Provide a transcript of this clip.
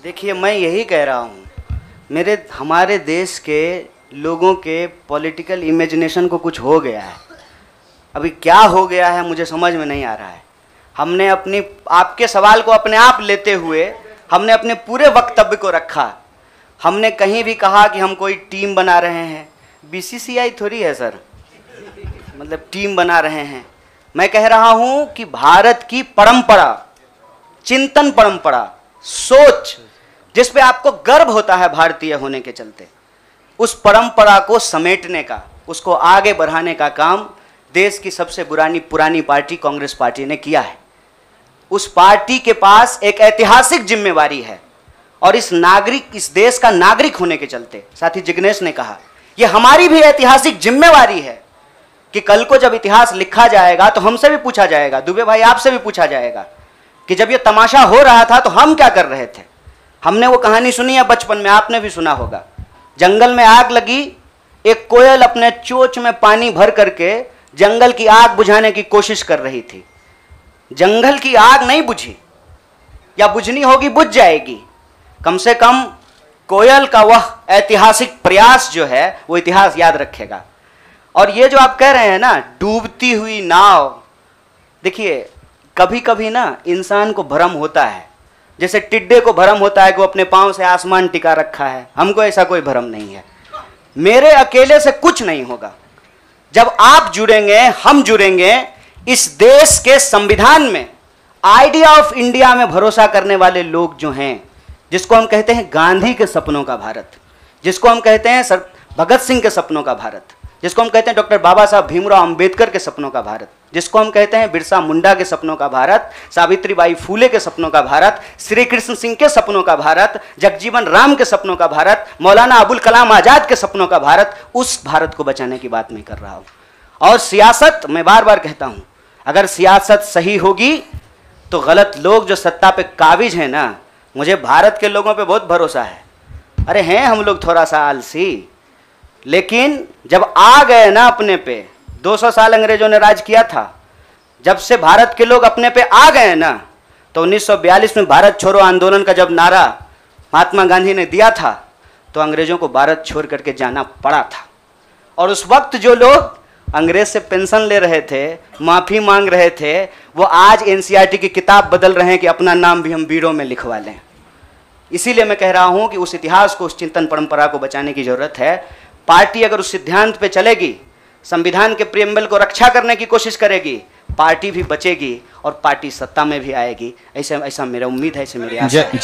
देखिए, मैं यही कह रहा हूँ, हमारे देश के लोगों के पॉलिटिकल इमेजिनेशन को कुछ हो गया है। अभी क्या हो गया है मुझे समझ में नहीं आ रहा है। हमने आपके सवाल को अपने आप लेते हुए हमने अपने पूरे वक्तव्य को रखा। हमने कहीं भी कहा कि हम कोई टीम बना रहे हैं। बीसीसीआई थोड़ी है सर, मतलब टीम बना रहे हैं। मैं कह रहा हूं कि भारत की परंपरा, चिंतन परंपरा, सोच, जिस पे आपको गर्व होता है भारतीय होने के चलते, उस परंपरा को समेटने का, उसको आगे बढ़ाने का काम देश की सबसे पुरानी पार्टी कांग्रेस पार्टी ने किया है। उस पार्टी के पास एक ऐतिहासिक जिम्मेवारी है और इस देश का नागरिक होने के चलते, साथी जिग्नेश ने कहा, यह हमारी भी ऐतिहासिक जिम्मेवारी है कि कल को जब इतिहास लिखा जाएगा तो हमसे भी पूछा जाएगा, दुबे भाई आपसे भी पूछा जाएगा कि जब यह तमाशा हो रहा था तो हम क्या कर रहे थे। हमने वो कहानी सुनी है बचपन में, आपने भी सुना होगा। जंगल में आग लगी, एक कोयल अपने चोंच में पानी भर करके जंगल की आग बुझाने की कोशिश कर रही थी। जंगल की आग नहीं बुझी, या बुझनी होगी बुझ जाएगी। कम से कम कोयल का वह ऐतिहासिक प्रयास जो है वो इतिहास याद रखेगा। और ये जो आप कह रहे हैं ना, डूबती हुई नाव, देखिए कभी कभी ना इंसान को भ्रम होता है, जैसे टिड्डे को भ्रम होता है कि वो अपने पांव से आसमान टिका रखा है। हमको ऐसा कोई भ्रम नहीं है। मेरे अकेले से कुछ नहीं होगा। जब आप जुड़ेंगे, हम जुड़ेंगे, इस देश के संविधान में, आइडिया ऑफ इंडिया में भरोसा करने वाले लोग जो हैं, जिसको हम कहते हैं गांधी के सपनों का भारत, जिसको हम कहते हैं भगत सिंह के सपनों का भारत, जिसको हम कहते हैं डॉक्टर बाबा साहब भीमराव अंबेडकर के सपनों का भारत, जिसको हम कहते हैं बिरसा मुंडा के सपनों का भारत, सावित्रीबाई फूले के सपनों का भारत, श्री कृष्ण सिंह के सपनों का भारत, जगजीवन राम के सपनों का भारत, मौलाना अबुल कलाम आजाद के सपनों का भारत, उस भारत को बचाने की बात मैं कर रहा हूँ। और सियासत, मैं बार बार कहता हूँ, अगर सियासत सही होगी तो गलत लोग जो सत्ता पे काबिज हैं ना, मुझे भारत के लोगों पे बहुत भरोसा है। अरे हैं हम लोग थोड़ा सा आलसी, लेकिन जब आ गए ना अपने पे, 200 साल अंग्रेजों ने राज किया था, जब से भारत के लोग अपने पे आ गए ना, तो 1942 में भारत छोड़ो आंदोलन का जब नारा महात्मा गांधी ने दिया था, तो अंग्रेजों को भारत छोड़ करके जाना पड़ा था। और उस वक्त जो लोग अंग्रेज से पेंशन ले रहे थे, माफी मांग रहे थे, वो आज एनसीईआरटी की किताब बदल रहे हैं कि अपना नाम भी हम बीड़ों में लिखवा लें। इसीलिए मैं कह रहा हूं कि उस इतिहास को, उस चिंतन परंपरा को बचाने की जरूरत है। पार्टी अगर उस सिद्धांत पे चलेगी, संविधान के प्रियम्बल को रक्षा करने की कोशिश करेगी, पार्टी भी बचेगी और पार्टी सत्ता में भी आएगी। ऐसा मेरा उम्मीद है, ऐसे मेरी आशा है।